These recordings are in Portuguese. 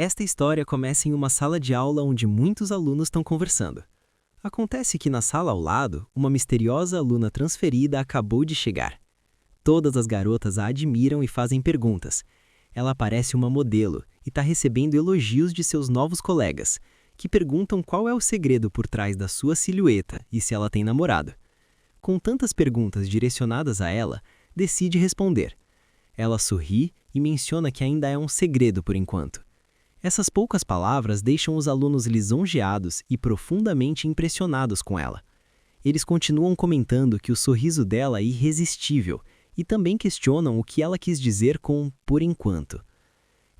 Esta história começa em uma sala de aula onde muitos alunos estão conversando. Acontece que na sala ao lado, uma misteriosa aluna transferida acabou de chegar. Todas as garotas a admiram e fazem perguntas. Ela parece uma modelo e está recebendo elogios de seus novos colegas, que perguntam qual é o segredo por trás da sua silhueta e se ela tem namorado. Com tantas perguntas direcionadas a ela, decide responder. Ela sorri e menciona que ainda é um segredo por enquanto. Essas poucas palavras deixam os alunos lisonjeados e profundamente impressionados com ela. Eles continuam comentando que o sorriso dela é irresistível e também questionam o que ela quis dizer com por enquanto.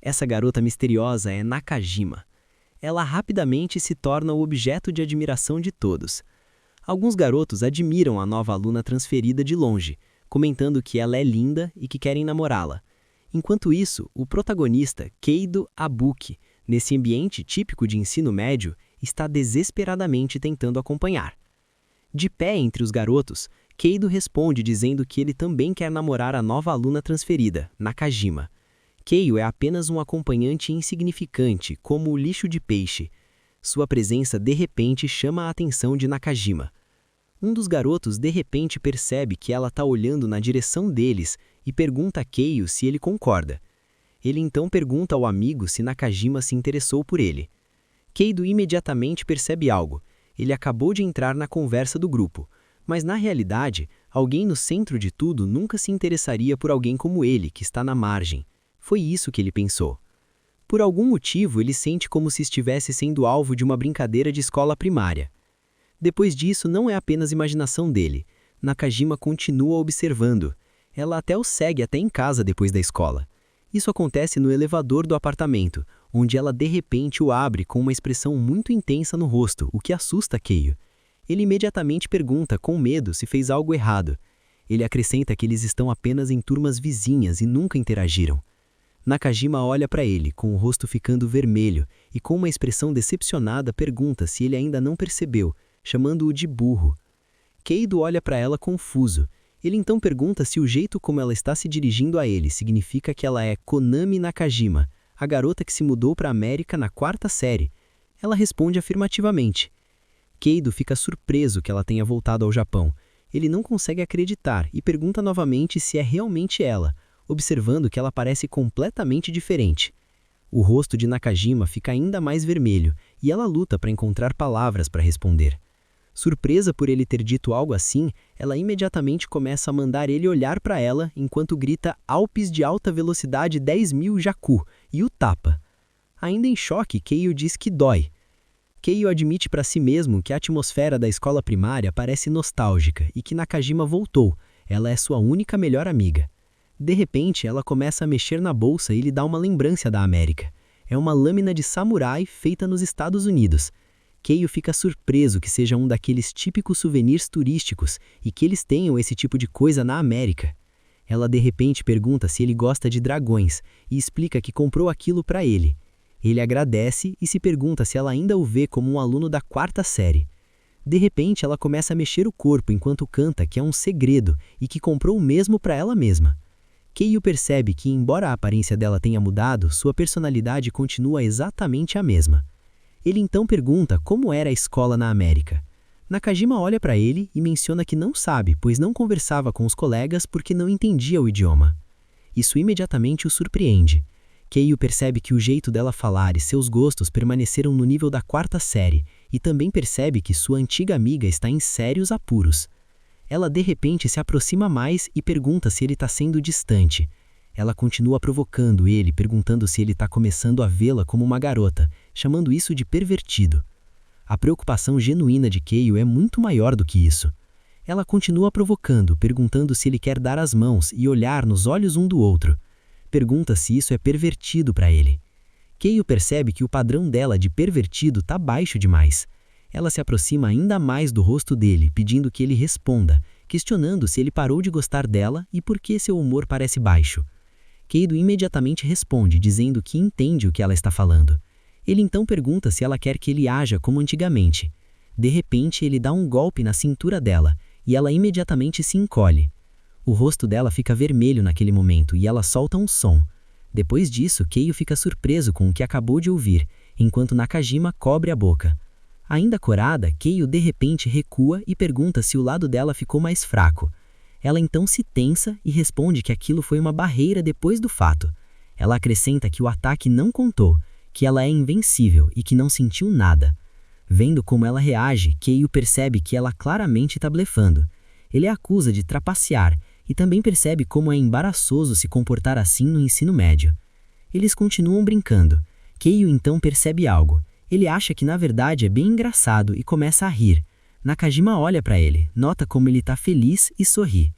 Essa garota misteriosa é Nakajima. Ela rapidamente se torna o objeto de admiração de todos. Alguns garotos admiram a nova aluna transferida de longe, comentando que ela é linda e que querem namorá-la. Enquanto isso, o protagonista, Keido Abuki, nesse ambiente típico de ensino médio, está desesperadamente tentando acompanhar. De pé entre os garotos, Keido responde dizendo que ele também quer namorar a nova aluna transferida, Nakajima. Keido é apenas um acompanhante insignificante, como o lixo de peixe. Sua presença de repente chama a atenção de Nakajima. Um dos garotos de repente percebe que ela está olhando na direção deles e pergunta a Keido se ele concorda. Ele então pergunta ao amigo se Nakajima se interessou por ele. Keido imediatamente percebe algo. Ele acabou de entrar na conversa do grupo, mas na realidade, alguém no centro de tudo nunca se interessaria por alguém como ele, que está na margem. Foi isso que ele pensou. Por algum motivo, ele sente como se estivesse sendo alvo de uma brincadeira de escola primária. Depois disso, não é apenas imaginação dele. Nakajima continua observando. Ela até o segue até em casa depois da escola. Isso acontece no elevador do apartamento, onde ela de repente o abre com uma expressão muito intensa no rosto, o que assusta Keido. Ele imediatamente pergunta, com medo, se fez algo errado. Ele acrescenta que eles estão apenas em turmas vizinhas e nunca interagiram. Nakajima olha para ele, com o rosto ficando vermelho, e com uma expressão decepcionada pergunta se ele ainda não percebeu, chamando-o de burro. Keido olha para ela confuso. Ele então pergunta se o jeito como ela está se dirigindo a ele significa que ela é Konami Nakajima, a garota que se mudou para a América na 4ª série. Ela responde afirmativamente. Keido fica surpreso que ela tenha voltado ao Japão. Ele não consegue acreditar e pergunta novamente se é realmente ela, observando que ela parece completamente diferente. O rosto de Nakajima fica ainda mais vermelho e ela luta para encontrar palavras para responder. Surpresa por ele ter dito algo assim, ela imediatamente começa a mandar ele olhar para ela enquanto grita Alpes de alta velocidade 10.000 Jacu e o tapa. Ainda em choque, Keido diz que dói. Keido admite para si mesmo que a atmosfera da escola primária parece nostálgica e que Nakajima voltou. Ela é sua única melhor amiga. De repente, ela começa a mexer na bolsa e lhe dá uma lembrança da América. É uma lâmina de samurai feita nos Estados Unidos. Keido fica surpreso que seja um daqueles típicos souvenirs turísticos e que eles tenham esse tipo de coisa na América. Ela de repente pergunta se ele gosta de dragões e explica que comprou aquilo para ele. Ele agradece e se pergunta se ela ainda o vê como um aluno da 4ª série. De repente, ela começa a mexer o corpo enquanto canta que é um segredo e que comprou o mesmo para ela mesma. Keido percebe que, embora a aparência dela tenha mudado, sua personalidade continua exatamente a mesma. Ele então pergunta como era a escola na América. Nakajima olha para ele e menciona que não sabe, pois não conversava com os colegas porque não entendia o idioma. Isso imediatamente o surpreende. Keido percebe que o jeito dela falar e seus gostos permaneceram no nível da 4ª série e também percebe que sua antiga amiga está em sérios apuros. Ela de repente se aproxima mais e pergunta se ele está sendo distante. Ela continua provocando ele, perguntando se ele está começando a vê-la como uma garota, chamando isso de pervertido. A preocupação genuína de Keido é muito maior do que isso. Ela continua provocando, perguntando se ele quer dar as mãos e olhar nos olhos um do outro. Pergunta se isso é pervertido para ele. Keido percebe que o padrão dela de pervertido está baixo demais. Ela se aproxima ainda mais do rosto dele, pedindo que ele responda, questionando se ele parou de gostar dela e por que seu humor parece baixo. Keido imediatamente responde, dizendo que entende o que ela está falando. Ele então pergunta se ela quer que ele haja como antigamente. De repente, ele dá um golpe na cintura dela, e ela imediatamente se encolhe. O rosto dela fica vermelho naquele momento, e ela solta um som. Depois disso, Keio fica surpreso com o que acabou de ouvir, enquanto Nakajima cobre a boca. Ainda corada, Keio de repente recua e pergunta se o lado dela ficou mais fraco. Ela então se tensa e responde que aquilo foi uma barreira depois do fato. Ela acrescenta que o ataque não contou, que ela é invencível e que não sentiu nada. Vendo como ela reage, Keio percebe que ela claramente está blefando. Ele a acusa de trapacear e também percebe como é embaraçoso se comportar assim no ensino médio. Eles continuam brincando. Keio então percebe algo. Ele acha que na verdade é bem engraçado e começa a rir. Nakajima olha para ele, nota como ele está feliz e sorri.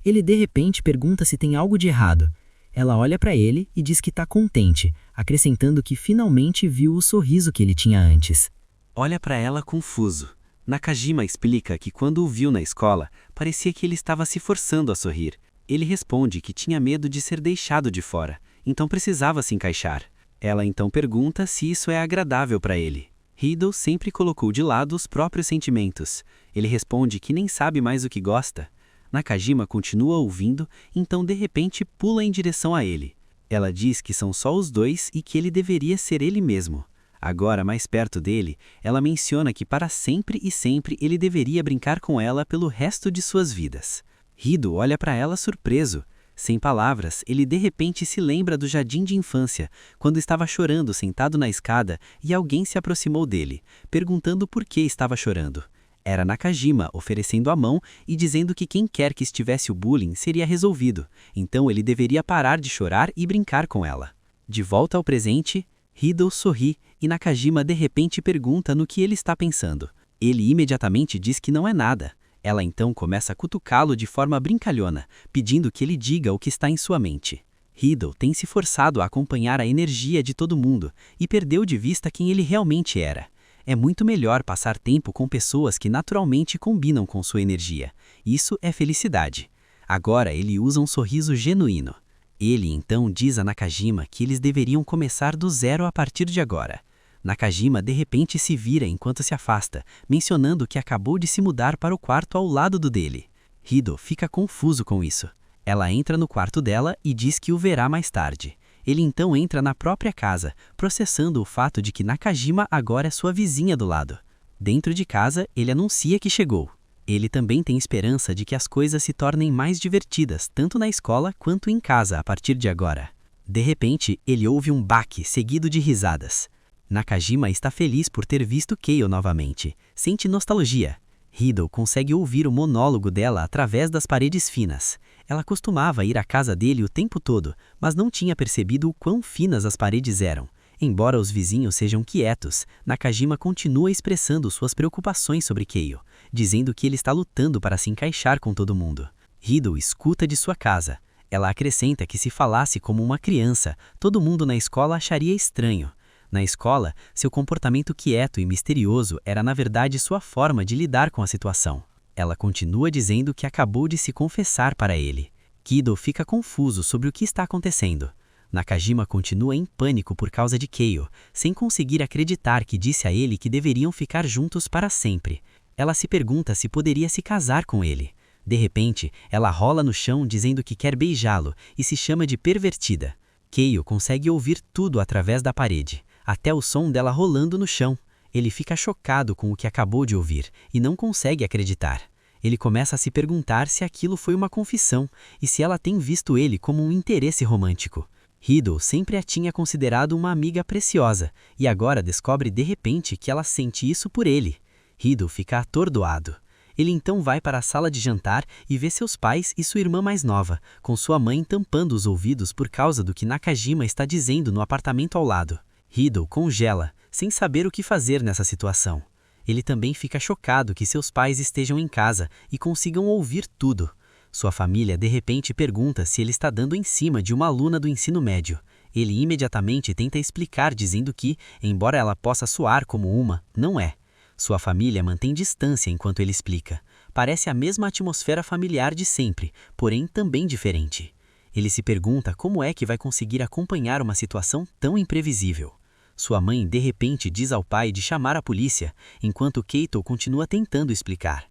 Ele de repente pergunta se tem algo de errado. Ela olha para ele e diz que está contente, acrescentando que finalmente viu o sorriso que ele tinha antes. Olha para ela confuso. Nakajima explica que quando o viu na escola, parecia que ele estava se forçando a sorrir. Ele responde que tinha medo de ser deixado de fora, então precisava se encaixar. Ela então pergunta se isso é agradável para ele. Hidou sempre colocou de lado os próprios sentimentos. Ele responde que nem sabe mais o que gosta. Nakajima continua ouvindo, então de repente pula em direção a ele. Ela diz que são só os dois e que ele deveria ser ele mesmo. Agora, mais perto dele, ela menciona que para sempre e sempre ele deveria brincar com ela pelo resto de suas vidas. Hidou olha para ela surpreso. Sem palavras, ele de repente se lembra do jardim de infância, quando estava chorando sentado na escada e alguém se aproximou dele, perguntando por que estava chorando. Era Nakajima oferecendo a mão e dizendo que quem quer que estivesse o bullying seria resolvido, então ele deveria parar de chorar e brincar com ela. De volta ao presente, Hidou sorri e Nakajima de repente pergunta no que ele está pensando. Ele imediatamente diz que não é nada. Ela então começa a cutucá-lo de forma brincalhona, pedindo que ele diga o que está em sua mente. Hidou tem se forçado a acompanhar a energia de todo mundo e perdeu de vista quem ele realmente era. É muito melhor passar tempo com pessoas que naturalmente combinam com sua energia. Isso é felicidade. Agora ele usa um sorriso genuíno. Ele então diz a Nakajima que eles deveriam começar do zero a partir de agora. Nakajima de repente se vira enquanto se afasta, mencionando que acabou de se mudar para o quarto ao lado do dele. Hidou fica confuso com isso. Ela entra no quarto dela e diz que o verá mais tarde. Ele então entra na própria casa, processando o fato de que Nakajima agora é sua vizinha do lado. Dentro de casa, ele anuncia que chegou. Ele também tem esperança de que as coisas se tornem mais divertidas, tanto na escola quanto em casa a partir de agora. De repente, ele ouve um baque seguido de risadas. Nakajima está feliz por ter visto Keio novamente. Sente nostalgia. Hidou consegue ouvir o monólogo dela através das paredes finas. Ela costumava ir à casa dele o tempo todo, mas não tinha percebido o quão finas as paredes eram. Embora os vizinhos sejam quietos, Nakajima continua expressando suas preocupações sobre Keio, dizendo que ele está lutando para se encaixar com todo mundo. Hidou escuta de sua casa. Ela acrescenta que se falasse como uma criança, todo mundo na escola acharia estranho. Na escola, seu comportamento quieto e misterioso era na verdade sua forma de lidar com a situação. Ela continua dizendo que acabou de se confessar para ele. Hidou fica confuso sobre o que está acontecendo. Nakajima continua em pânico por causa de Keio, sem conseguir acreditar que disse a ele que deveriam ficar juntos para sempre. Ela se pergunta se poderia se casar com ele. De repente, ela rola no chão dizendo que quer beijá-lo e se chama de pervertida. Keio consegue ouvir tudo através da parede, até o som dela rolando no chão. Ele fica chocado com o que acabou de ouvir e não consegue acreditar. Ele começa a se perguntar se aquilo foi uma confissão e se ela tem visto ele como um interesse romântico. Hidou sempre a tinha considerado uma amiga preciosa e agora descobre de repente que ela sente isso por ele. Hidou fica atordoado. Ele então vai para a sala de jantar e vê seus pais e sua irmã mais nova, com sua mãe tampando os ouvidos por causa do que Nakajima está dizendo no apartamento ao lado. Hidou congela, sem saber o que fazer nessa situação. Ele também fica chocado que seus pais estejam em casa e consigam ouvir tudo. Sua família de repente pergunta se ele está dando em cima de uma aluna do ensino médio. Ele imediatamente tenta explicar dizendo que, embora ela possa soar como uma, não é. Sua família mantém distância enquanto ele explica. Parece a mesma atmosfera familiar de sempre, porém também diferente. Ele se pergunta como é que vai conseguir acompanhar uma situação tão imprevisível. Sua mãe de repente diz ao pai de chamar a polícia, enquanto Keito continua tentando explicar.